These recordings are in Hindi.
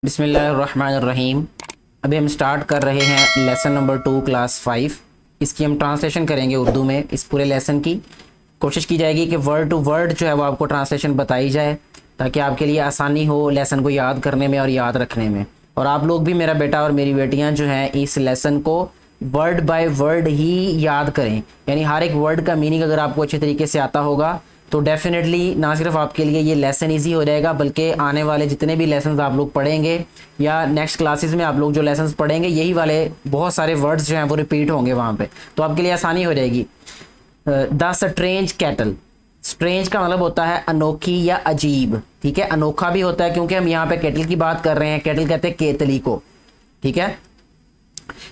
बिस्मिल्लाहिर्रहमानिर्रहीम। अभी हम स्टार्ट कर रहे हैं लेसन नंबर 2 क्लास 5। इसकी हम ट्रांसलेशन करेंगे उर्दू में। इस पूरे लेसन की कोशिश की जाएगी कि वर्ड टू वर्ड जो है वो आपको ट्रांसलेशन बताई जाए ताकि आपके लिए आसानी हो लेसन को याद करने में और याद रखने में। और आप लोग भी, मेरा बेटा और मेरी बेटियां जो हैं, इस लेसन को वर्ड बाय वर्ड ही याद करें। यानी हर एक वर्ड का मीनिंग अगर आपको अच्छे तरीके से आता होगा तो डेफिनेटली ना सिर्फ आपके लिए ये लेसन इजी हो जाएगा, बल्कि आने वाले जितने भी लेसन आप लोग पढ़ेंगे या नेक्स्ट क्लासेस में आप लोग जो लेसन पढ़ेंगे, यही वाले बहुत सारे वर्ड्स जो हैं वो रिपीट होंगे वहाँ पे, तो आपके लिए आसानी हो जाएगी। The strange cattle. स्ट्रेंज का मतलब होता है अनोखी या अजीब, ठीक है। अनोखा भी होता है क्योंकि हम यहाँ पे केटल की बात कर रहे हैं। केटल कहते हैं केतली को, ठीक है।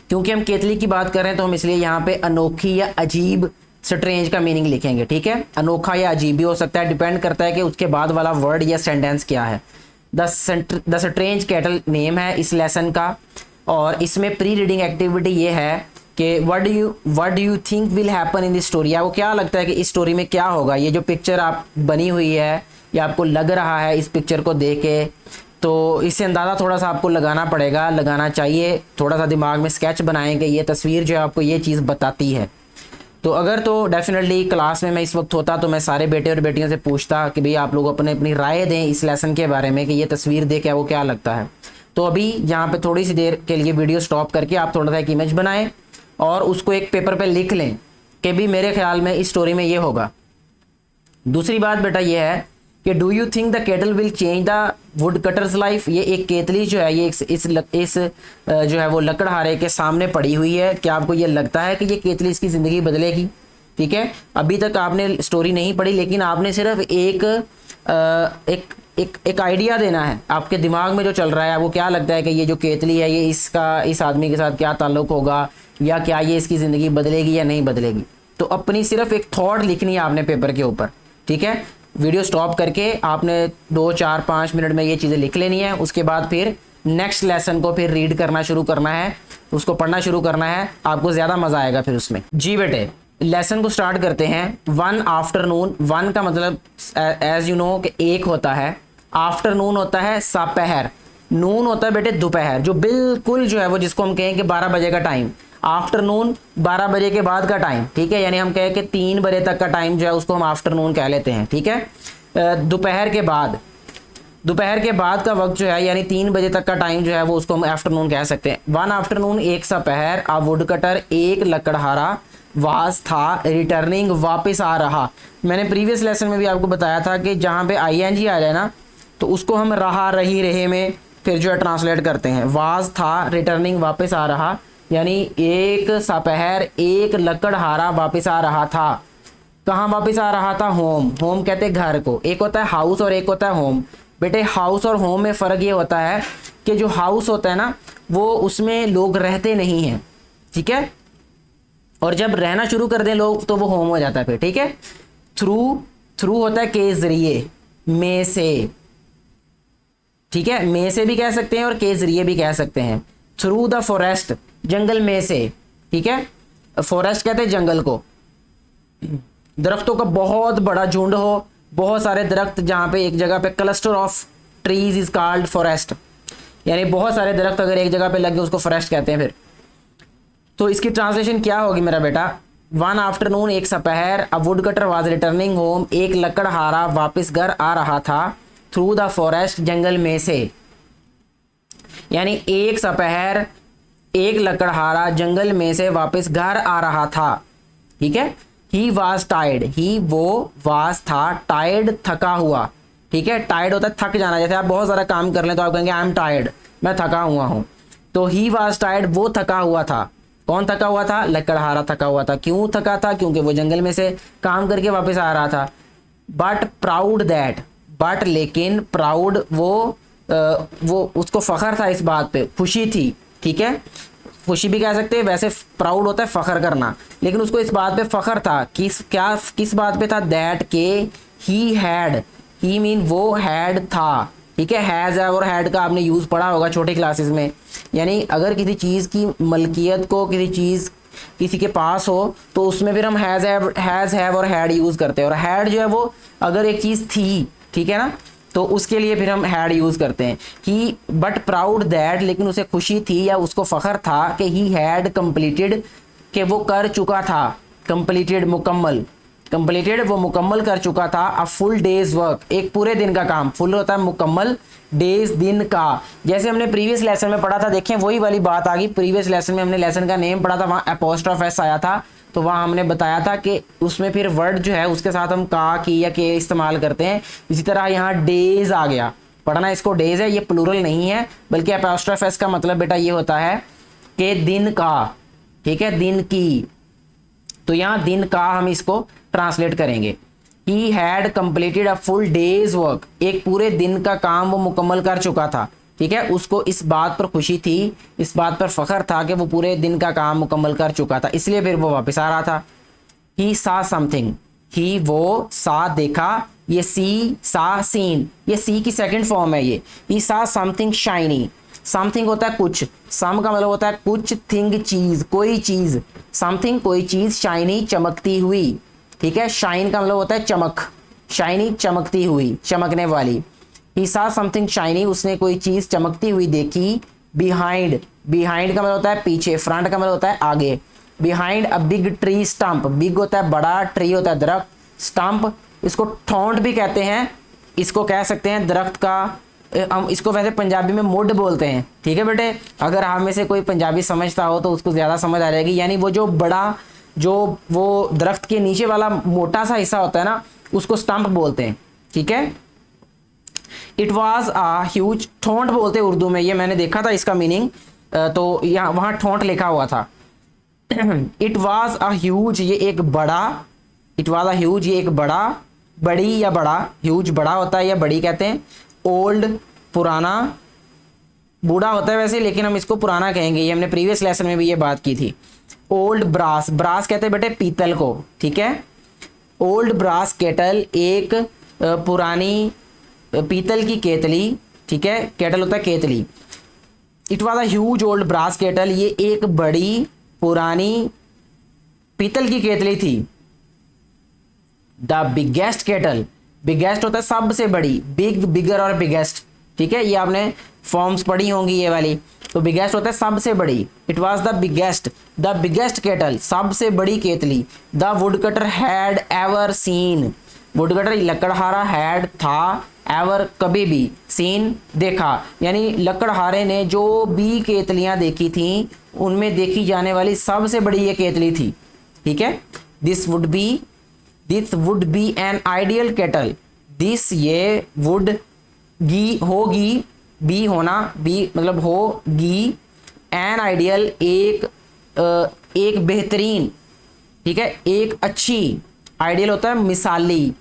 क्योंकि हम केतली की बात कर रहे हैं तो हम इसलिए यहाँ पे अनोखी या अजीब स्ट्रेंज का मीनिंग लिखेंगे, ठीक है। अनोखा या अजीब भी हो सकता है, डिपेंड करता है कि उसके बाद वाला वर्ड या सेंटेंस क्या है। द स्ट्रेंज कैटल नेम है इस लेसन का। और इसमें प्री रीडिंग एक्टिविटी ये है कि what do you think will happen in this story. आपको क्या लगता है कि इस स्टोरी में क्या होगा। ये जो पिक्चर आप बनी हुई है या आपको लग रहा है इस पिक्चर को देख के, तो इससे अंदाज़ा थोड़ा सा आपको लगाना पड़ेगा, लगाना चाहिए। थोड़ा सा दिमाग में स्केच बनाएं कि ये तस्वीर जो है आपको ये चीज़ बताती है। तो अगर तो डेफिनेटली क्लास में मैं इस वक्त होता तो मैं सारे बेटे और बेटियों से पूछता कि भाई आप लोग अपनी राय दें इस लेसन के बारे में कि ये तस्वीर देख के वो क्या लगता है। तो अभी यहाँ पे थोड़ी सी देर के लिए वीडियो स्टॉप करके आप थोड़ा सा एक इमेज बनाएं और उसको एक पेपर पे लिख लें कि भी मेरे ख्याल में इस स्टोरी में ये होगा। दूसरी बात बेटा ये है कि do you think the kettle will change the wood cutters life. ये एक केतली जो है ये इस जो है वो लकड़हारे के सामने पड़ी हुई है। क्या आपको ये लगता है कि ये केतली इसकी ज़िंदगी बदलेगी, ठीक है। अभी तक आपने स्टोरी नहीं पढ़ी, लेकिन आपने सिर्फ एक आइडिया देना है। आपके दिमाग में जो चल रहा है वो क्या लगता है कि ये जो केतली है ये इसका इस आदमी के साथ क्या ताल्लुक होगा, या क्या ये इसकी ज़िंदगी बदलेगी या नहीं बदलेगी। तो अपनी सिर्फ एक थॉट लिखनी है आपने पेपर के ऊपर, ठीक है। वीडियो स्टॉप करके आपने 2, 4, 5 मिनट में ये चीज़ें लिख लेनी है। उसके बाद फिर नेक्स्ट लेसन को फिर रीड करना शुरू करना है, उसको पढ़ना शुरू करना है। आपको ज़्यादा मज़ा आएगा फिर उसमें। जी बेटे, लेसन को स्टार्ट करते हैं। One afternoon. वन का मतलब एज यू नो कि एक होता है, आफ्टरनून होता है सपहर, नून होता है बेटे दोपहर, जो बिल्कुल जो है वो जिसको हम कहें कि 12 बजे का टाइम। आफ्टरनून 12 बजे के बाद का टाइम, ठीक है। यानी हम कहें कि 3 बजे तक का टाइम जो है उसको हम आफ्टरनून कह लेते हैं, ठीक है। दोपहर के बाद का वक्त जो है यानी 3 बजे तक का टाइम जो है वो उसको हम आफ्टरनून कह सकते हैं। वन आफ्टरनून एक सपहर, अ वुड कटर एक लकड़हारा, वाज था रिटर्निंग वापस आ रहा। मैंने प्रीवियस लेसन में भी आपको बताया था कि जहाँ पे ING आ जाए ना तो उसको हम रहा रही रहे में फिर जो है ट्रांसलेट करते हैं। वाज था रिटर्निंग वापस आ रहा, यानी एक सपहर एक लकड़हारा वापस आ रहा था। कहाँ वापस आ रहा था? होम। होम कहते हैं घर को। एक होता है हाउस और एक होता है होम। बेटे हाउस और होम में फ़र्क ये होता है कि जो हाउस होता है ना वो उसमें लोग रहते नहीं हैं, ठीक है। और जब रहना शुरू कर दें लोग तो वो होम हो जाता है फिर, ठीक है। थ्रू होता है के जरिए, में से, ठीक है। में से भी कह सकते हैं और के जरिए भी कह सकते हैं। थ्रू द फॉरेस्ट, जंगल में से, ठीक है। फॉरेस्ट कहते हैं जंगल को। दरख्तों का बहुत बड़ा झुंड हो, बहुत सारे दरख्त जहाँ पे एक जगह पे, cluster of trees is called forest. यानी बहुत सारे दरख्त अगर एक जगह पे लगे उसको फॉरेस्ट कहते हैं फिर। तो इसकी ट्रांसलेशन क्या होगी मेरा बेटा? वन आफ्टरनून एक सपहर, a woodcutter was returning home, एक लकड़हारा वापस घर आ रहा था, थ्रू द फॉरेस्ट जंगल में से। यानी एक सपहर एक लकड़हारा जंगल में से वापस घर आ रहा था, ठीक है। ही वॉज टायर्ड, ही वो, वाज था, टायर्ड थका हुआ, ठीक है। टायर्ड होता है थक जाना। जैसे आप बहुत सारा काम कर लें तो आप कहेंगे आई एम टायर्ड, मैं थका हुआ हूँ। तो ही वॉज टायर्ड, वो थका हुआ था। कौन थका हुआ था? लकड़हारा थका हुआ था। क्यों थका था? क्योंकि वो जंगल में से काम करके वापस आ रहा था। बट प्राउड दैट, बट लेकिन, प्राउड वो उसको फ़ख्र था इस बात पे, खुशी थी, ठीक है। खुशी भी कह सकते हैं, वैसे प्राउड होता है फ़ख्र करना, लेकिन उसको इस बात पे फ़ख्र था। किस बात पे था? दैट के ही हैड, ही मीन वो हैड था, ठीक है। हैज़ और हैड का आपने यूज़ पढ़ा होगा छोटे क्लासेस में। यानी अगर किसी चीज़ की मलकियत को किसी चीज़ किसी के पास हो तो उसमें फिर हम हैज़ हैव और हैड यूज़ करते हैं। और हैड जो है वो अगर एक चीज़ थी, ठीक है ना, तो उसके लिए फिर हम हैड यूज करते हैं। ही बट प्राउड दैट, लेकिन उसे खुशी थी या उसको फख्र था कि ही हैड कंप्लीटेड, कि वो कर चुका था, कंप्लीटेड मुकम्मल, कंप्लीटेड वो मुकम्मल कर चुका था अ फुल डेज वर्क, एक पूरे दिन का काम। फुल होता है मुकम्मल, डेज दिन का। जैसे हमने प्रीवियस लेसन में पढ़ा था, देखें वही वाली बात आ गई। प्रीवियस लेसन में हमने लेसन का नेम पढ़ा था, वहाँ एपोस्ट्रोफ एस आया था, तो वहाँ हमने बताया था कि उसमें फिर वर्ड जो है उसके साथ हम का, की या के इस्तेमाल करते हैं। इसी तरह यहाँ डेज आ गया, पढ़ना इसको डेज है, ये प्लूरल नहीं है, बल्कि एपोस्ट्रोफ एस का मतलब बेटा ये होता है कि दिन का, ठीक है, दिन की। तो यहाँ दिन का हम इसको ट्रांसलेट करेंगे। He had completed a full days work, एक पूरे दिन का काम वो मुकम्मल कर चुका था, ठीक है। उसको इस बात पर खुशी थी, इस बात पर फख्र था कि वो पूरे दिन का काम मुकम्मल कर चुका था, इसलिए फिर वो वापस आ रहा था। ही सा समथिंग, ही वो, सा देखा, ये सी सा सीन, ये सी की सेकंड फॉर्म है ये। ही सा समथिंग शाइनी, समथिंग होता है कुछ, सम का मतलब होता है कुछ, थिंग चीज, कोई चीज, समथिंग कोई चीज, शाइनी चमकती हुई, ठीक है। शाइन का मतलब होता है चमक, शाइनी चमकती हुई, चमकने वाली। ही सा समथिंग शाइनी, उसने कोई चीज चमकती हुई देखी। बिहाइंड, बिहाइंड का मतलब होता है पीछे, फ्रंट का मतलब होता है आगे। Behind a big tree stump, big होता है बड़ा, ट्री होता है दरख्त, स्टंप इसको ठोंट भी कहते हैं, इसको कह सकते हैं दरख्त का, हम इसको वैसे पंजाबी में मुड बोलते हैं, ठीक है बेटे। अगर हम में से कोई पंजाबी समझता हो तो उसको ज़्यादा समझ आ जाएगी। यानी वो जो बड़ा, जो वो दरख्त के नीचे वाला मोटा सा हिस्सा होता है ना, उसको स्टंप बोलते हैं, ठीक है। इट वॉज अ ह्यूज, ठोंट बोलते हैं उर्दू में, ये मैंने देखा था इसका मीनिंग, तो यहाँ वहाँ ठोंट लिखा हुआ था। इट वॉज अ ह्यूज, ये एक बड़ा, इट वॉज अ ह्यूज, ये एक बड़ा, बड़ी या बड़ा, ह्यूज बड़ा होता है या बड़ी कहते हैं। ओल्ड पुराना, बूढ़ा होता है वैसे, लेकिन हम इसको पुराना कहेंगे, ये हमने प्रीवियस लेसन में भी ये बात की थी। ओल्ड ब्रास, ब्रास कहते हैं बेटे पीतल को, ठीक है। ओल्ड ब्रास केटल, एक पुरानी पीतल की केतली, ठीक है, केटल होता है केतली। It was a huge old brass kettle, ये एक बड़ी पुरानी पीतल की केतली थी। द बिगेस्ट केटल, बिगेस्ट होता है सबसे बड़ी, बिग, बिगर और बिगेस्ट, ठीक है, ये आपने फॉर्म्स पढ़ी होंगी ये वाली। तो बिगेस्ट होता है सबसे बड़ी। It was the biggest kettle, सबसे बड़ी केतली। The woodcutter had ever seen, woodcutter लकड़हारा, हैड था, एवर कभी भी, सीन देखा, यानी लकड़हारे ने जो भी केतलियां देखी थी उनमें देखी जाने वाली सबसे बड़ी ये केतली थी, ठीक है। This would be an ideal kettle, this ये वुड गी होगी, बी होना, बी मतलब होगी, एन आइडियल एक बेहतरीन, ठीक है, एक अच्छी, आइडियल होता है मिसाली,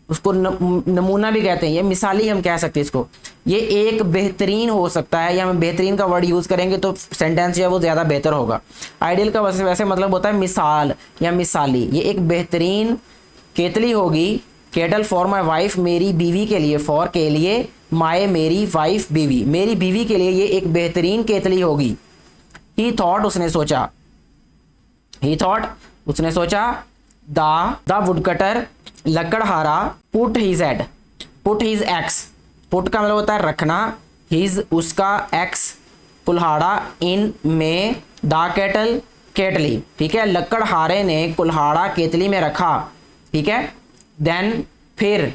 उसको नमूना भी कहते हैं, ये मिसाली हम कह सकते हैं इसको। ये एक बेहतरीन हो सकता है, या हम बेहतरीन का वर्ड यूज करेंगे तो सेंटेंस जो है वो ज़्यादा बेहतर होगा। आइडियल का वैसे मतलब होता है मिसाल या मिसाली। ये एक बेहतरीन केतली होगी, केटल फॉर माई वाइफ, मेरी बीवी के लिए, फॉर के लिए, माए मेरी, वाइफ बीवी, मेरी बीवी के लिए ये एक बेहतरीन केतली होगी। ही थॉट उसने सोचा, ही थॉट उसने सोचा। द वुडकटर लकड़हारा, पुट हिज एड, पुट हिज एक्स, पुट का मतलब होता है रखना, हिज उसका, एक्स कुल्हाड़ा, इन में, द केटल केतली, ठीक है। लकड़हारे ने कुल्हाड़ा केतली में रखा, ठीक है। देन फिर,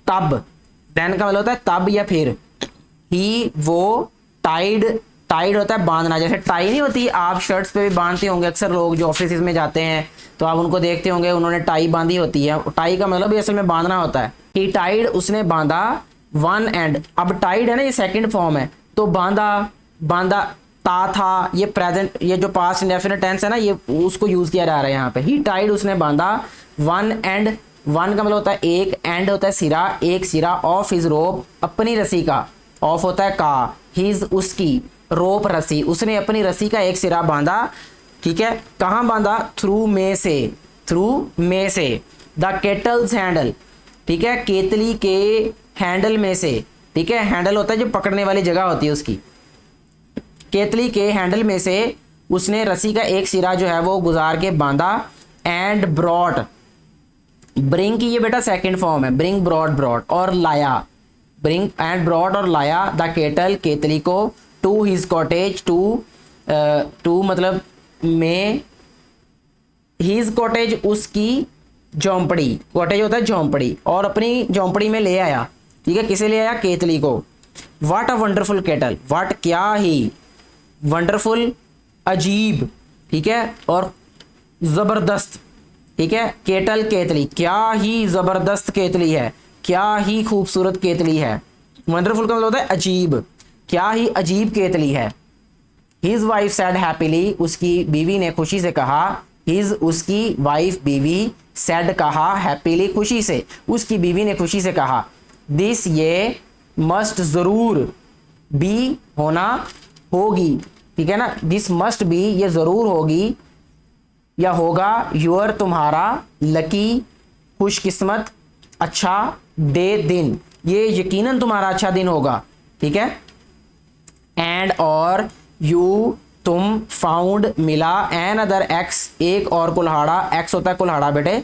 तब, देन का मतलब होता है तब या फिर। ही वो, टाइड, टाइड होता है बांधना, जैसे टाई नहीं होती, आप शर्ट्स पे भी बांधते होंगे अक्सर लोग जो ऑफिस में जाते हैं, तो आप उनको देखते होंगे उन्होंने टाई बांधी होती है। टाई का मतलब भी असल में बांधना होता है। ही टाइड, उसने बांधा, वन एंड, अब टाइड है ना, ये सेकंड फॉर्म है, तो बांधा, बांधा, ता था, ये प्रेजेंट, ये जो पास्ट इंडेफिनिट टेंस है ना, ये उसको यूज किया जा रहा है यहाँ पे। ही टाइड, उसने बांधा, वन एंड, वन का मतलब होता है एक, एंड होता है सिरा, एक सिरा, ऑफ हिज रोप, अपनी रस्सी का, ऑफ होता है का, हिज उसकी, रोप रस्सी, उसने अपनी रस्सी का एक सिरा बांधा, ठीक है। कहाँ बांधा? थ्रू में से, थ्रू में से। द केटल्स हैंडल, ठीक है, केतली के हैंडल में से, ठीक है, हैंडल होता है जो पकड़ने वाली जगह होती है उसकी। केतली के हैंडल में से उसने रस्सी का एक सिरा जो है वो गुजार के बांधा। एंड ब्रॉट, ब्रिंग की ये बेटा सेकंड फॉर्म है, ब्रिंग, ब्रॉड, ब्रॉड, और लाया, ब्रिंग एंड ब्रॉड और लाया द केटल केतली को टू हिज कॉटेज टू मतलब में हिज कॉटेज उसकी झोंपड़ी, कॉटेज होता है झोंपड़ी, और अपनी झोंपड़ी में ले आया। ठीक है, किसे ले आया? केतली को। वाट अ वंडरफुल केटल, वाट क्या ही, वंडरफुल अजीब, ठीक है, और जबरदस्त, ठीक है, केटल केतली, क्या ही जबरदस्त केतली है, क्या ही खूबसूरत केतली है। वंडरफुल का मतलब होता है अजीब, क्या ही अजीब केतली है। हिज वाइफ सैड हैप्पीली, उसकी बीवी ने खुशी से कहा। हिज उसकी वाइफ बीवी, सैड कहा, हैप्पीली खुशी से, उसकी बीवी ने खुशी से कहा। दिस ये, मस्ट जरूर, बी होना, होगी, ठीक है ना, दिस मस्ट बी ये जरूर होगी या होगा, योर तुम्हारा, लकी खुशकिस्मत, अच्छा, डे दिन ये यकीनन तुम्हारा अच्छा दिन होगा। ठीक है, एंड और यू तुम, फाउंड मिला, एन अदर एक्स एक और कुल्हाड़ा, एक्स होता है कुल्हाड़ा बेटे,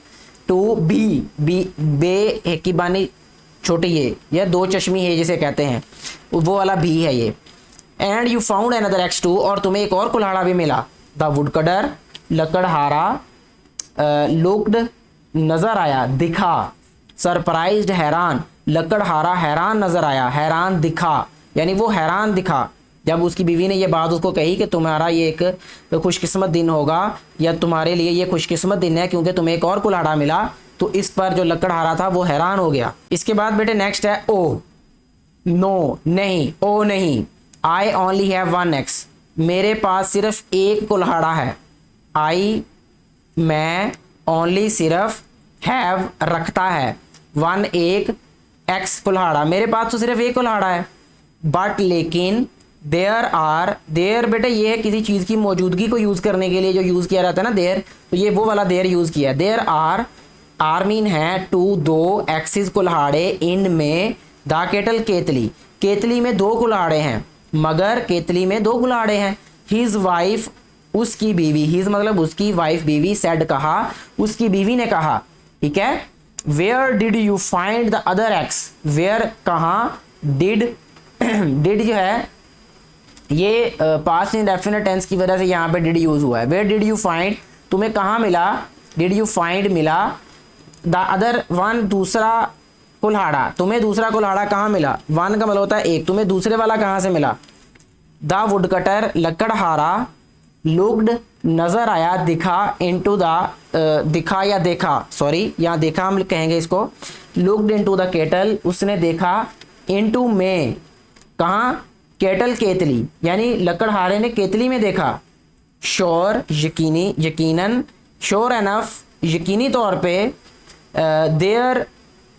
टू बी, बी बे है की बानी छोटी ये, या दो चश्मी है जिसे कहते हैं, वो वाला भी है ये। And you found another axe too, और तुम्हें एक और कुल्हाड़ा भी मिला। द वुडकटर लकड़हारा, लुक्ड नजर आया, दिखा, सरप्राइज्ड हैरान, लकड़हारा हैरान नजर आया, हैरान दिखा, यानी वो हैरान दिखा जब उसकी बीवी ने ये बात उसको कही कि तुम्हारा ये एक खुशकिस्मत दिन होगा, या तुम्हारे लिए ये खुशकिस्मत दिन है क्योंकि तुम्हें एक और कुल्हाड़ा मिला। तो इस पर जो लकड़हारा था वो हैरान हो गया। इसके बाद बेटे नेक्स्ट है ओ, नो नहीं, ओ नहीं, I only have one x, मेरे पास सिर्फ एक कुल्हाड़ा है। आई मैं, ओनली सिर्फ, हैव रखता है, वन एक, एक्स कुल्हाड़ा, मेरे पास तो सिर्फ एक कुल्हाड़ा है। बट लेकिन, देयर आर, देयर बेटे ये है किसी चीज़ की मौजूदगी को यूज़ करने के लिए जो यूज़ किया जाता है ना देयर, तो ये वो वाला देयर यूज़ किया है। देयर आर मीन है टू, दो, एक्सिस कुल्हाड़े, इन में, द केटल केतली, केतली में दो कुल्हाड़े हैं, मगर केतली में दो कुल्हाड़े हैं। हिज वाइफ उसकी बीवी, हिज मतलब उसकी, वाइफ बीवी, सेड कहा, उसकी बीवी ने कहा। ठीक है, where did you find the other axe, where कहाँ, डिड डिड जो है ये पास्ट इंडेफिनिट टेंस की वजह से यहाँ पे डिड यूज हुआ है। वेयर डिड यू फाइंड, तुम्हें कहाँ मिला, डिड यू फाइंड मिला, द अदर वन दूसरा कुल्हाड़ा, तुम्हें दूसरा कुल्हाड़ा कहाँ मिला, वन का मतलब होता है एक, तुम्हें दूसरे वाला कहाँ से मिला। द वुडकटर लकड़हारा, लुक्ड नजर आया, दिखा, इनटू द दिखा या देखा, सॉरी यहाँ देखा हम कहेंगे इसको, लुक्ड इनटू द केटल, उसने देखा, इनटू में कहाँ, केटल केतली, यानी लकड़हारे ने केतली में देखा। श्योर यकीनी, यकीनन, श्योर एनफ यकीनी तौर पे, देयर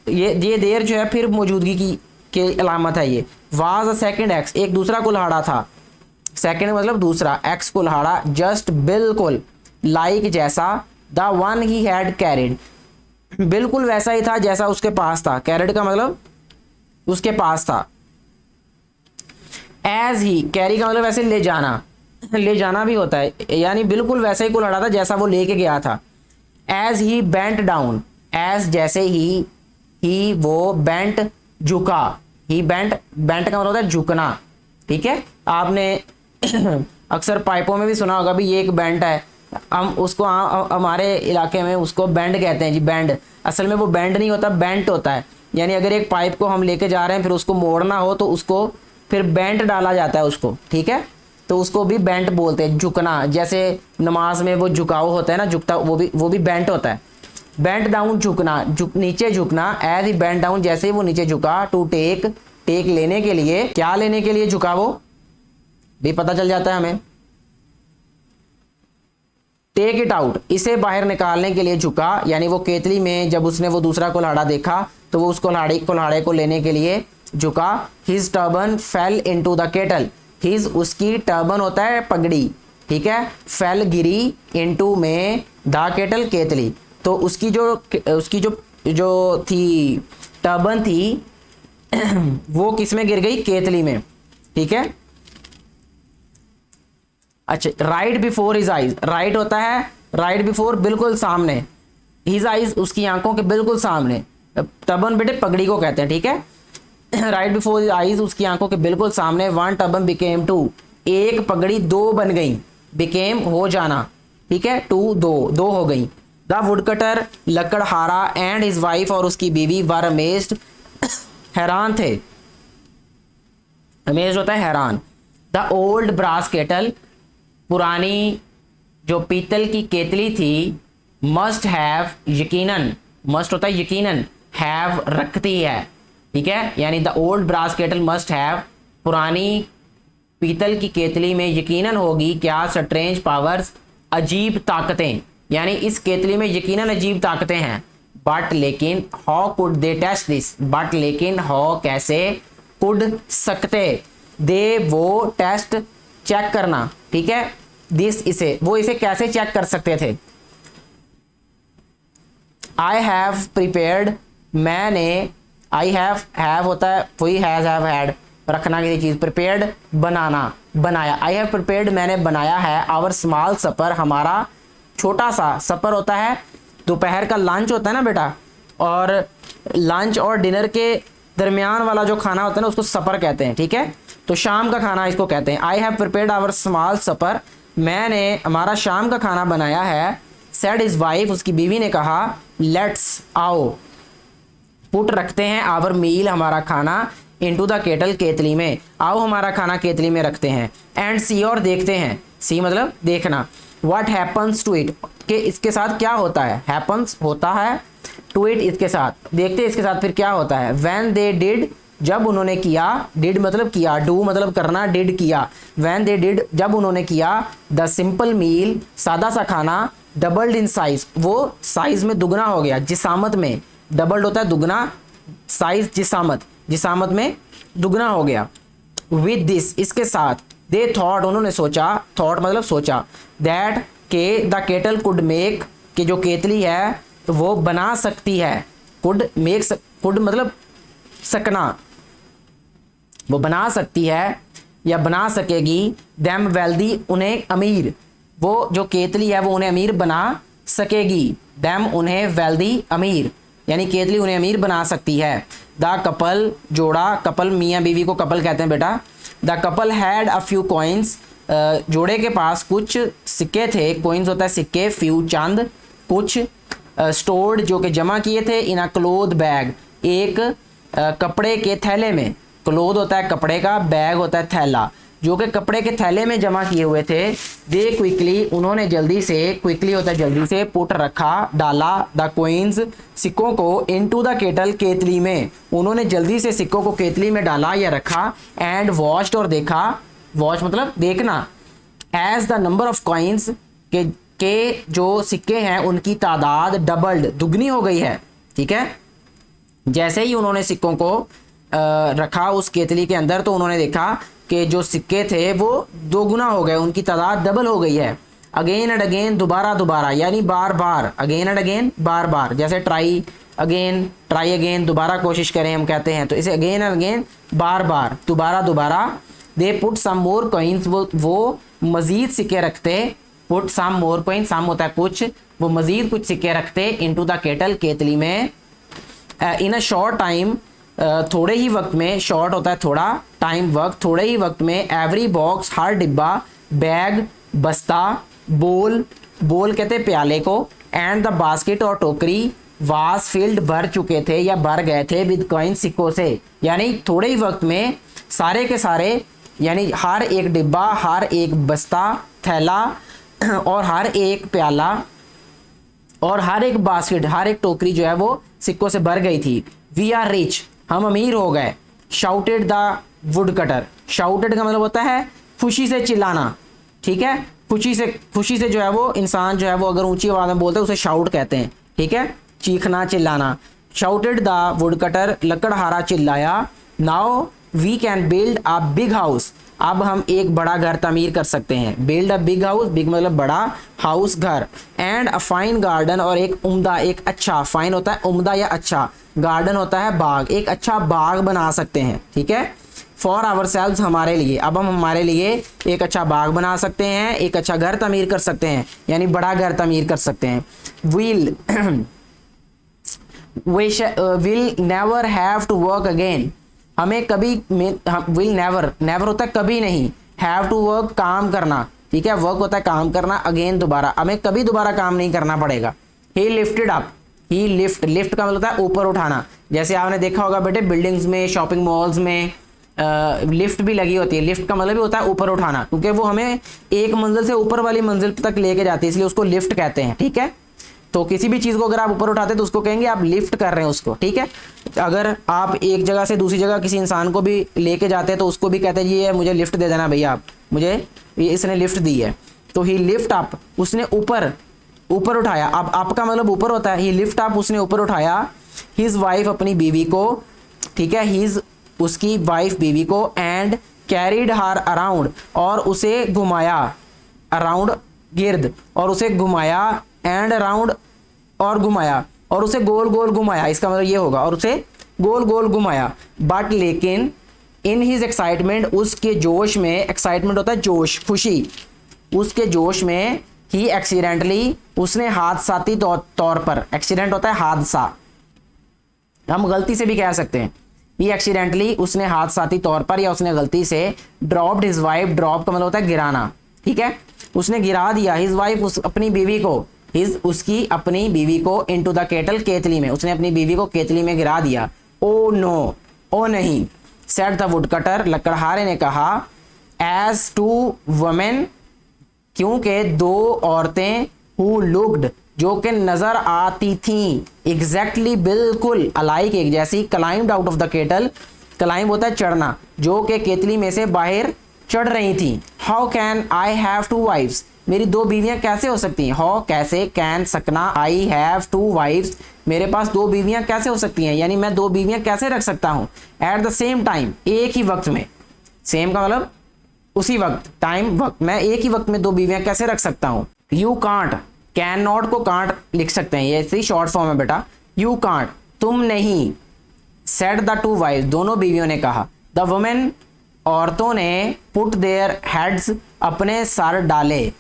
ये देयर जो है फिर मौजूदगी की अलामत है ये। वाज अ सेकंड एक्स, एक दूसरा कुल्हाड़ा था, सेकंड मतलब दूसरा, एक्स कुल्हाड़ा, जस्ट बिल्कुल, लाइक जैसा, the one he had carried, बिल्कुल वैसा ही था जैसा उसके पास था, कैरिड का मतलब उसके पास था। एज ही, कैरी का मतलब वैसे ले जाना, ले जाना भी होता है, यानी बिल्कुल वैसे ही कुल्हाड़ा था जैसा वो लेके गया था। As he bent down, as जैसे ही वो बेंट झुका, ही बेंट, बेंट का मतलब होता है झुकना। ठीक है, आपने अक्सर पाइपों में भी सुना होगा भी ये एक बेंट है, हम उसको हमारे इलाके में उसको बैंड कहते हैं जी, बैंड, असल में वो बैंड नहीं होता, बेंट होता है, यानी अगर एक पाइप को हम लेके जा रहे हैं फिर उसको मोड़ना हो तो उसको फिर बेंट डाला जाता है उसको। ठीक है, तो उसको भी बेंट बोलते हैं, झुकना, जैसे नमाज में वो झुकाव होता है ना, झुकता, वो भी बेंट होता है। बेंट डाउन झुकना, नीचे झुकना, एज ही बेंट डाउन जैसे ही वो नीचे झुका, टू टेक, टेक लेने के लिए, क्या लेने के लिए झुका वो भी पता चल जाता है हमें। टेक इट आउट, इसे बाहर निकालने के लिए झुका, यानी वो केतली में जब उसने वो दूसरा कुल्हाड़ा देखा तो वो उस कुल्हाड़े को लेने के लिए झुका। His turban fail into the kettle, his उसकी, टर्बन होता है पगड़ी, ठीक है, फेल गिरी, इनटू में, द केटल केतली, तो उसकी जो थी टर्बन थी वो किस में गिर गई, केतली में। ठीक है, अच्छा, right before his eyes, right होता है राइट बिफोर बिल्कुल सामने, हिज आइज उसकी आंखों के बिल्कुल सामने, टर्बन बेटे पगड़ी को कहते हैं। ठीक है, राइट बिफोर आईज, उसकी आंखों के बिल्कुल सामने, वन टर्बन बिकेम टू, एक पगड़ी दो बन गई, बिकेम हो जाना, ठीक है, टू दो हो गई। द वुडकटर लकड़हारा एंड हिज वाइफ, और उसकी बीवी, वर अमेज्ड, हैरान थे। अमेज्ड होता है हैरान। द ओल्ड ब्रास केटल, पुरानी जो पीतल की केतली थी, मस्ट हैव, यकीनन, मस्ट होता है यकीनन, हैव रखती है, ठीक है, यानी the old brass kettle must have, पुरानी पीतल की केतली में यकीनन होगी क्या, स्ट्रेंज पावर्स, अजीब ताकतें, यानी इस केतली में यकीनन अजीब ताकतें हैं। बट लेकिन, how could they test this, but लेकिन, हाउ कैसे, कुड सकते, दे वो, टेस्ट चेक करना, ठीक है, दिस इसे, वो इसे कैसे चेक कर सकते थे। आई हैव प्रिपेयर्ड, मैंने, आई हैव होता है वही हैज, हैव, हैड, रखना किसी चीज, प्रिपेयर्ड बनाना, बनाया, आई हैव प्रिपेयर्ड मैंने बनाया है, आवर स्मॉल सपर, हमारा छोटा सा, सपर होता है दोपहर का लंच होता है ना बेटा, और लंच और डिनर के दरमियान वाला जो खाना होता है ना उसको सपर कहते हैं, ठीक है, तो शाम का खाना इसको कहते हैं। I have prepared our small supper, मैंने हमारा शाम का खाना बनाया है। सेड हिज वाइफ, उसकी बीवी ने कहा, लेट्स आओ, पुट रखते हैं, आवर मील हमारा खाना, इनटू द केटल केतली में, आओ हमारा खाना केतली में रखते हैं, एंड सी और देखते हैं, सी मतलब देखना, व्हाट हैपन्स टू इट, के इसके साथ क्या होता है, हैपन्स होता है, टू इट इसके साथ, देखते इसके साथ फिर क्या होता है। व्हेन दे डिड, जब उन्होंने किया, डिड मतलब किया, डू मतलब करना, डिड किया, व्हेन दे डिड जब उन्होंने किया, द सिंपल मील सादा सा खाना, डबल्ड इन साइज, वो साइज में दुगना हो गया, जिसामत में, डबल्ड होता है दुगना, साइज जिसामत, जिसामत में दुगना हो गया। विद दिस इसके साथ, दे थॉट उन्होंने सोचा, थॉट मतलब सोचा, दैट के द केटल कुड मेक, कि जो केतली है वो बना सकती है, कुड मेक, कुड मतलब सकना, वो बना सकती है या बना सकेगी, देम वेल्दी उन्हें अमीर, वो जो केतली है वो उन्हें अमीर बना सकेगी, देम उन्हें वेल्दी अमीर, यानी केतली उन्हें अमीर बना सकती है। द कपल जोड़ा, कपल मियाँ बीवी को कपल कहते हैं बेटा। The couple had a few coins, जोड़े के पास कुछ सिक्के थे, कॉइन्स होता है सिक्के, फ्यू चंद, कुछ, स्टोर्ड जो कि जमा किए थे, इन अ क्लोथ बैग, एक कपड़े के थैले में, क्लोथ होता है कपड़े का, बैग होता है थैला, जो कि कपड़े के थैले में जमा किए हुए थे। दे क्विकली उन्होंने जल्दी से, क्विकली होता है जल्दी से, पुट रखा, डाला, द कॉइन्स सिक्कों को, इनटू द केटल केतली में, उन्होंने जल्दी से सिक्कों को केतली में डाला या रखा, एंड वॉच्ड और देखा, वॉच मतलब देखना, as the number of coins के जो सिक्के हैं उनकी तादाद डबल्ड दुगनी हो गई है, ठीक है, जैसे ही उन्होंने सिक्कों को रखा उस केतली के अंदर तो उन्होंने देखा कि जो सिक्के थे वो दोगुना हो गए, उनकी तादाद डबल हो गई है। अगेन एंड अगेन, दोबारा दोबारा, यानी बार बार, अगेन एंड अगेन बार बार, जैसे ट्राई अगेन दोबारा कोशिश करें हम कहते हैं, तो इसे अगेन एंड अगेन बार बार, दोबारा दोबारा। They put some more coins, वो मजीद सिक्के रखते, पुट सम मोर कॉइन, सम होता है कुछ, वो मजीद कुछ सिक्के रखते, इनटू द केटल केतली में, इन अ शॉर्ट टाइम, थोड़े ही वक्त में, शॉर्ट होता है थोड़ा, टाइम वक्त, थोड़े ही वक्त में, एवरी बॉक्स हर डिब्बा, बैग बस्ता, बोल कहते हैं प्याले को, एंड द बास्केट और टोकरी, वास फील्ड भर चुके थे या भर गए थे, विद कॉइन सिक्कों से, यानी थोड़े ही वक्त में सारे के सारे, यानी हर एक डिब्बा, हर एक बस्ता, थैला और हर एक प्याला और हर एक बास्केट, हर एक टोकरी जो है वो सिक्कों से भर गई थी। वी आर रिच, हम अमीर हो गए। Shouted the would cutter, shouted का मतलब होता है खुशी से चिल्लाना, ठीक है, खुशी से जो है वो इंसान जो है वो अगर ऊंची आवाज में बोलते हैं उसे शाउट कहते हैं, ठीक है, चीखना चिल्लाना। शाउटेड द वुड कटर, लकड़हारा चिल्लाया। Now we can build a big house, अब हम एक बड़ा घर तामीर कर सकते हैं। Build a big house, big मतलब बड़ा, हाउस घर, एंड अ फाइन गार्डन और एक उम्दा, एक अच्छा, फाइन होता है उम्दा या अच्छा, गार्डन होता है बाग, एक अच्छा बाग बना सकते हैं, ठीक है। फॉर आवर सेल्व्स, हमारे लिए, अब हम हमारे लिए एक अच्छा बाग बना सकते हैं, एक अच्छा घर तामीर कर सकते हैं, यानी बड़ा घर तामीर कर सकते हैं। Will never have to work again, हमें कभी, विल नेवर, नेवर होता है कभी नहीं, हैव टू वर्क काम करना, ठीक है, वर्क होता है काम करना, अगेन दोबारा, हमें कभी दोबारा काम नहीं करना पड़ेगा। ही लिफ्टेड अप, ही लिफ्ट, लिफ्ट का मतलब होता है ऊपर उठाना। जैसे आपने देखा होगा बेटे बिल्डिंग्स में, शॉपिंग मॉल्स में लिफ्ट भी लगी होती है। लिफ्ट का मतलब भी होता है ऊपर उठाना, क्योंकि वो हमें एक मंजिल से ऊपर वाली मंजिल तक लेके जाती है, इसलिए उसको लिफ्ट कहते हैं, ठीक है। तो किसी भी चीज़ को अगर आप ऊपर उठाते हैं तो उसको कहेंगे आप लिफ्ट कर रहे हैं उसको, ठीक है। अगर आप एक जगह से दूसरी जगह किसी इंसान को भी लेके जाते हैं तो उसको भी कहते हैं ये मुझे लिफ्ट दे देना भैया, आप मुझे ये इसने लिफ्ट दी है। तो ही लिफ्ट अप, उसने ऊपर, ऊपर उठाया। अब आपका मतलब ऊपर होता है। ही लिफ्ट अप, उसने ऊपर उठाया। हिज वाइफ, अपनी बीवी को, ठीक है, हिज, उसकी वाइफ बीवी को, एंड कैरिड हार अराउंड, और उसे घुमाया, अराउंड गिर्द, और उसे घुमाया, एंड अराउंड, और घुमाया, और उसे गोल गोल घुमाया, इसका मतलब ये होगा, और उसे गोल गोल घुमाया। बट लेकिन इन हिज एक्साइटमेंट, उसके जोश में, एक्साइटमेंट होता है जोश, खुशी, उसके जोश में, ही एक्सीडेंटली, उसने हादसाती तौर पर, एक्सीडेंट होता है हादसा, हम गलती से भी कह सकते हैं, ही एक्सीडेंटली, उसने हादसाती तौर पर या उसने गलती से, ड्रॉप्ड हिज वाइफ, ड्रॉप का मतलब होता है गिराना, ठीक है, उसने गिरा दिया, हिज वाइफ, उस अपनी बीवी को, हिज, उसकी अपनी बीवी को, इनटू द केटल, केतली में, उसने अपनी बीवी को केतली में गिरा दिया। ओ नो, ओ नहीं, सेड द वुड कटर, लकड़हारे ने कहा, एज टू वुमेन, क्योंकि दो औरतें, हु लुक्ड, जो कि नजर आती थीं, एग्जैक्टली, बिल्कुल, अलाइक, एक जैसी, climbed out of the kettle, climb होता है चढ़ना, जो कि केतली में से बाहर चढ़ रही थी। How can I have two wives, मेरी दो बीवियां कैसे हो सकती हैं। हाउ कैसे, कैन सकना, आई हैव टू वाइफ्स, मेरे पास दो बीवियां कैसे हो सकती हैं, यानी मैं दो बीवियां कैसे रख सकता हूं। एट द सेम टाइम, एक ही वक्त में, सेम का मतलब उसी वक्त, टाइम वक्त, मैं एक ही वक्त में दो बीवियां कैसे रख सकता हूं। यू कांट, कैन नॉट को कांट लिख सकते हैं, ये ऐसी शॉर्ट फॉर्म है बेटा। यू कांट, तुम नहीं। सेड द टू वाइफ, दोनों बीवियों ने कहा। द वुमेन, औरतों ने, पुट देयर हेड्स, अपने सर डाले,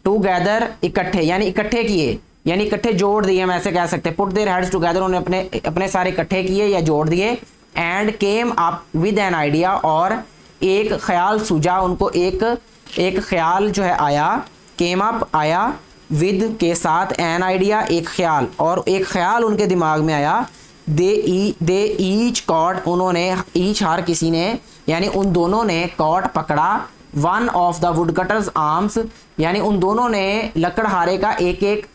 टूगेदर, इकट्ठे, यानी इकट्ठे किए, यानी इकट्ठे जोड़ दिए, हम ऐसे कह सकते हैं। पुट देयर हेड्स टुगेदर, उन्होंने अपने सारे इकट्ठे किए या जोड़ दिए। And came up with an idea, और एक ख्याल सूझा उनको, एक ख्याल जो है आया। केम अप, आया, विद के साथ, एन आइडिया, एक ख्याल, और एक ख्याल उनके दिमाग में आया। दे ईच कॉट, उन्होंने, ईच हर किसी ने, यानी उन दोनों ने, कॉट पकड़ा, one of the wood cutters arms, यानी उन दोनों ने लकड़हारे का एक एक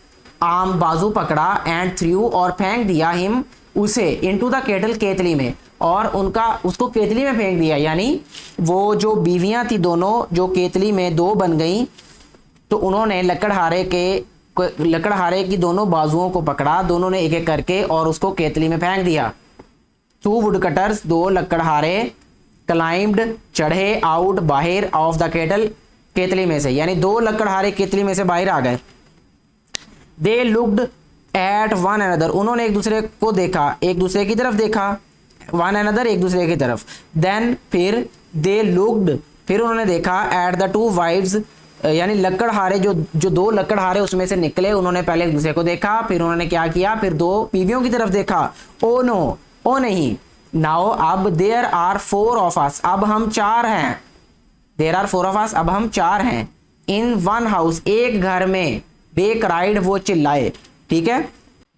आर्म, बाजू पकड़ा। एंड थ्रू, और फेंक दिया, हिम, उसे, इनटू द केटल, केतली में, और उनका, उसको केतली में फेंक दिया। यानी वो जो बीवियां थी दोनों, जो केतली में दो बन गई, तो उन्होंने लकड़हारे की दोनों बाजुओं को पकड़ा, दोनों ने एक एक करके, और उसको केतली में फेंक दिया। टू वुड कटर्स, दो लकड़हारे, क्लाइम्ड, चढ़े, आउट, बाहर, ऑफ द केटल, केतली में से, यानी दो लकड़हारे केतली में से बाहर आ गए। They looked at one another, उन्होंने एक दूसरे को देखा, एक दूसरे की तरफ देखा, वन अनदर, एक दूसरे की तरफ। देन, फिर, दे लुक्ड, फिर उन्होंने देखा, एट द टू वाइव्स, यानी लकड़हारे, जो दो लकड़हारे उसमें से निकले, उन्होंने पहले एक दूसरे को देखा, फिर उन्होंने क्या किया, फिर दो बीवियों की तरफ देखा। ओ नो, ओ नहीं, नाउ, अब, there are four of us, अब हम चार हैं, there are four of us, अब हम चार हैं। इन वन हाउस, एक घर में, दे क्राइड, वो चिल्लाए, ठीक है।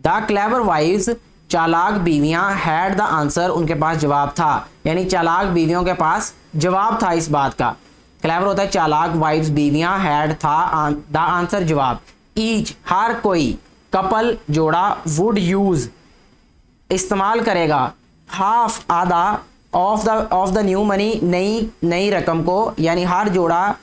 द क्लेवर वाइव्स, चालाक बीवियां, हैड द आंसर, उनके पास जवाब था, यानी चालाक बीवियों के पास जवाब था इस बात का। क्लेवर होता है चालाक, वाइव्स बीवियां, हैड था, द आंसर जवाब। ईच, हर कोई, कपल जोड़ा, वुड यूज, इस्तेमाल करेगा, हाफ, आधा, ऑफ द न्यू मनी, नई रकम को, यानी हर जोड़ा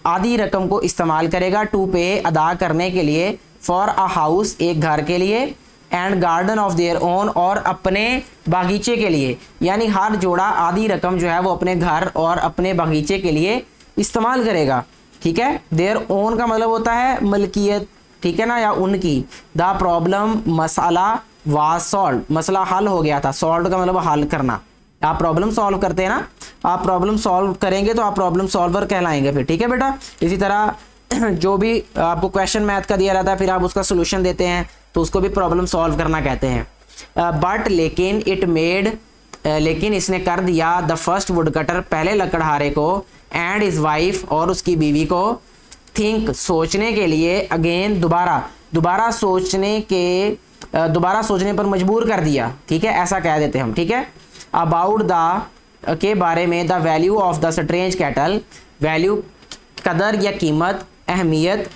आधी रकम को इस्तेमाल करेगा, टू पे, अदा करने के लिए, फॉर अ हाउस, एक घर के लिए, and garden of their own, और अपने बागीचे के लिए, यानी हर जोड़ा आधी रकम जो है वो अपने घर और अपने बागीचे के लिए इस्तेमाल करेगा, ठीक है। देयर ओन का मतलब होता है मलकियत, ठीक है ना, या उनकी। The problem, masala, was solve, मसला हल हो गया था, सॉल्व का मतलब हल करना, आप प्रॉब्लम सॉल्व करते हैं ना, आप प्रॉब्लम सॉल्व करेंगे तो आप प्रॉब्लम सॉल्वर कहलाएंगे फिर, ठीक है बेटा। इसी तरह जो भी आपको क्वेश्चन मैथ का दिया रहता है, फिर आप उसका सोल्यूशन देते हैं, तो उसको भी प्रॉब्लम सॉल्व करना कहते हैं। बट लेकिन, इट मेड, लेकिन इसने कर दिया द फर्स्ट वुड कटर, पहले लकड़हारे को, एंड हिज वाइफ और उसकी बीवी को, थिंक सोचने के लिए, अगेन दोबारा सोचने पर मजबूर कर दिया। ठीक है, ऐसा कह देते हम। ठीक है, अबाउट द के बारे में, the value of the strange cattle, value कदर या कीमत, अहमियत,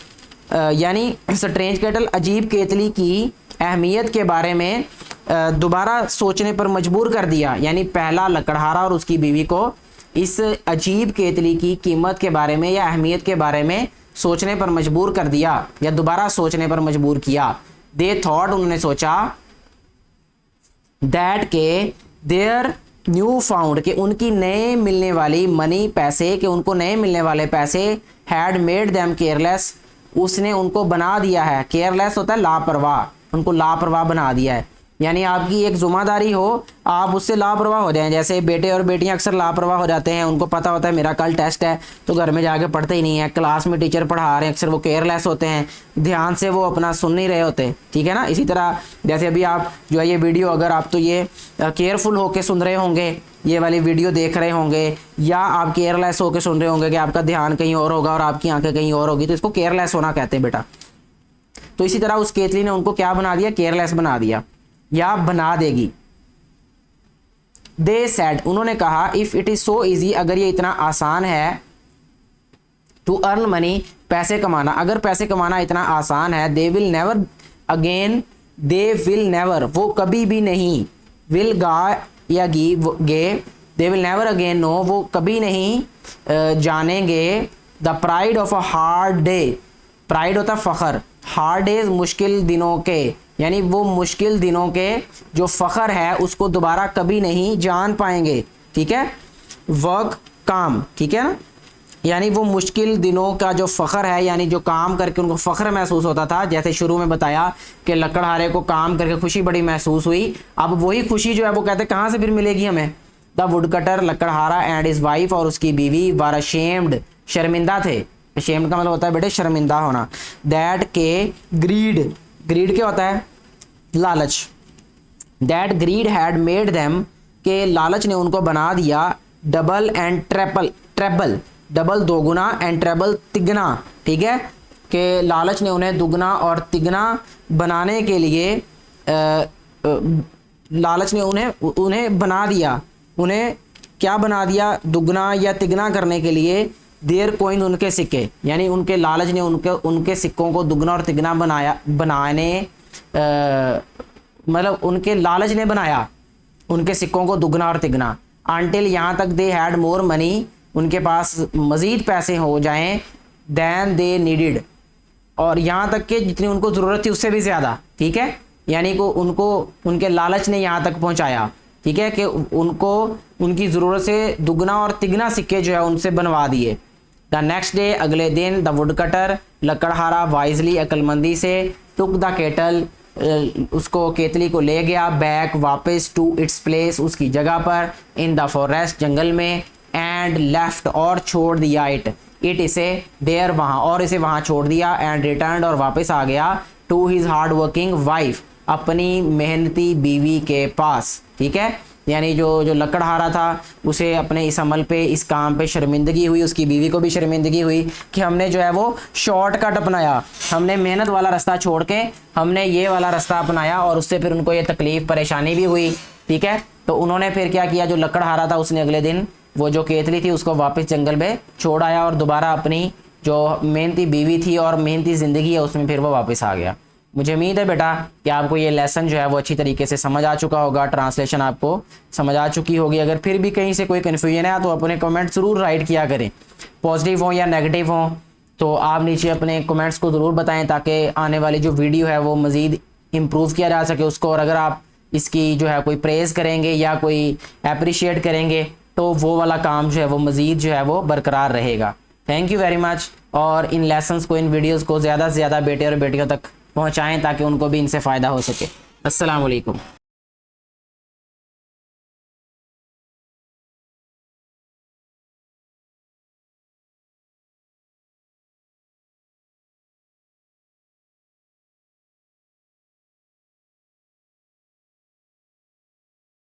यानी स्ट्रेंज कैटल अजीब केतली की अहमियत के बारे में दोबारा सोचने पर मजबूर कर दिया। यानी पहला लकड़हारा और उसकी बीवी को इस अजीब केतली की कीमत के बारे में या अहमियत के बारे में सोचने पर मजबूर कर दिया या दोबारा सोचने पर मजबूर किया। दे थॉट, उन्होंने सोचा, दैट के देयर न्यू फाउंड, के उनकी नए मिलने वाली मनी, पैसे, के उनको नए मिलने वाले पैसे, हैड मेड देम केयरलेस, उसने उनको बना दिया है। केयरलेस होता है लापरवाह, उनको लापरवाह बना दिया है। यानी आपकी एक जिम्मेदारी हो, आप उससे लापरवाह हो जाएं। जैसे बेटे और बेटियां अक्सर लापरवाह हो जाते हैं, उनको पता होता है मेरा कल टेस्ट है, तो घर में जाके पढ़ते ही नहीं है। क्लास में टीचर पढ़ा रहे हैं, अक्सर वो केयरलेस होते हैं, ध्यान से वो अपना सुन नहीं रहे होते। ठीक है ना। इसी तरह जैसे अभी आप जो है ये वीडियो, अगर आप तो ये केयरफुल होके सुन रहे होंगे, ये वाली वीडियो देख रहे होंगे, या आप केयरलेस होकर सुन रहे होंगे कि आपका ध्यान कहीं और होगा और आपकी आंखें कहीं और होगी, तो इसको केयरलेस होना कहते हैं बेटा। तो इसी तरह उस केतली ने उनको क्या बना दिया, केयरलेस बना दिया या बना देगी। दे सेड, उन्होंने कहा, if it is so easy, अगर ये इतना आसान है, टू अर्न मनी, पैसे कमाना, अगर पैसे कमाना इतना आसान है, they will never again, they will never, वो कभी भी नहीं, विल गा या गे, they will never again know, वो कभी नहीं जानेंगे, the pride of a hard day, pride होता फखर, हार्ड डेज मुश्किल दिनों के, यानी वो मुश्किल दिनों के जो फ़ख्र है उसको दोबारा कभी नहीं जान पाएंगे। ठीक है, वर्क काम, ठीक है ना, यानी वो मुश्किल दिनों का जो फ़ख्र है, यानी जो काम करके उनको फ़ख्र महसूस होता था। जैसे शुरू में बताया कि लकड़हारे को काम करके खुशी बड़ी महसूस हुई, अब वही खुशी जो है वो कहते कहाँ से फिर मिलेगी हमें। द वुड कटर, लकड़हारा, एंड हिज वाइफ और उसकी बीवी, वर अशेम्ड, शर्मिंदा थे। अशेम्ड का मतलब होता है बेटे शर्मिंदा होना। दैट के ग्रीड, ग्रीड क्या होता है, लालच। That grid had made them, के लालच ने उनको बना दिया, डबल एंड ट्रेबल, डबल दोगुना, एंड ट्रेबल तिगना। ठीक है, कि लालच ने उन्हें दुगना और तिगना बनाने के लिए लालच ने उन्हें बना दिया, उन्हें क्या बना दिया, दुगना या तिगना करने के लिए, देयर कॉइन, उनके सिक्के, यानी उनके लालच ने उनके सिक्कों को दुगना और तिगना बनाने मतलब उनके लालच ने बनाया उनके सिक्कों को दुगना और तिगना। अंटिल, यहाँ तक, दे हैड मोर मनी, उनके पास मज़ीद पैसे हो जाएं, दैन दे नीडिड, और यहाँ तक कि जितनी उनको ज़रूरत थी उससे भी ज़्यादा। ठीक है, यानी को उनको उनके लालच ने यहाँ तक पहुँचाया। ठीक है, कि उनको उनकी ज़रूरत से दुगना और तिगना सिक्के जो है उनसे बनवा दिए। द नेक्स्ट डे, अगले दिन, द वुड कटर, लकड़हारा, वाइजली, अक्लमंदी से, टुक द केटल, उसको केतली को ले गया, बैक, वापस, टू इट्स प्लेस, उसकी जगह पर, इन द फॉरेस्ट, जंगल में, एंड लेफ्ट, और छोड़ दिया, इट इसे, देयर, वहाँ, और इसे वहाँ छोड़ दिया, एंड रिटर्न, और वापस आ गया, to his hard working wife, अपनी मेहनती बीवी के पास। ठीक है, यानी जो लकड़हारा था उसे अपने इस अमल पे, इस काम पे शर्मिंदगी हुई, उसकी बीवी को भी शर्मिंदगी हुई कि हमने जो है वो शॉर्टकट अपनाया, हमने मेहनत वाला रास्ता छोड़ के हमने ये वाला रास्ता अपनाया, और उससे फिर उनको ये तकलीफ परेशानी भी हुई। ठीक है, तो उन्होंने फिर क्या किया, जो लकड़हारा था उसने अगले दिन वो जो केतली थी उसको वापस जंगल में छोड़ आया, और दोबारा अपनी जो मेहनती बीवी थी और मेहनती ज़िंदगी है उसमें फिर वो वापस आ गया। मुझे उम्मीद है बेटा कि आपको ये लेसन जो है वो अच्छी तरीके से समझ आ चुका होगा, ट्रांसलेशन आपको समझ आ चुकी होगी। अगर फिर भी कहीं से कोई कन्फ्यूजन है तो अपने कमेंट ज़रूर राइट किया करें, पॉजिटिव हो या नेगेटिव हो, तो आप नीचे अपने कमेंट्स को ज़रूर बताएं ताकि आने वाली जो वीडियो है वो मज़ीद इम्प्रूव किया जा सके उसको। और अगर आप इसकी जो है कोई प्रेज़ करेंगे या कोई अप्रिशिएट करेंगे तो वो वाला काम जो है वो मज़ीद जो है वो बरकरार रहेगा। थैंक यू वेरी मच, और इन लेसन्स को, इन वीडियोज़ को ज़्यादा से ज़्यादा बेटे और बेटियों तक पहुँचाएँ ताकि उनको भी इनसे फ़ायदा हो सके। अस्सलाम वालेकुम।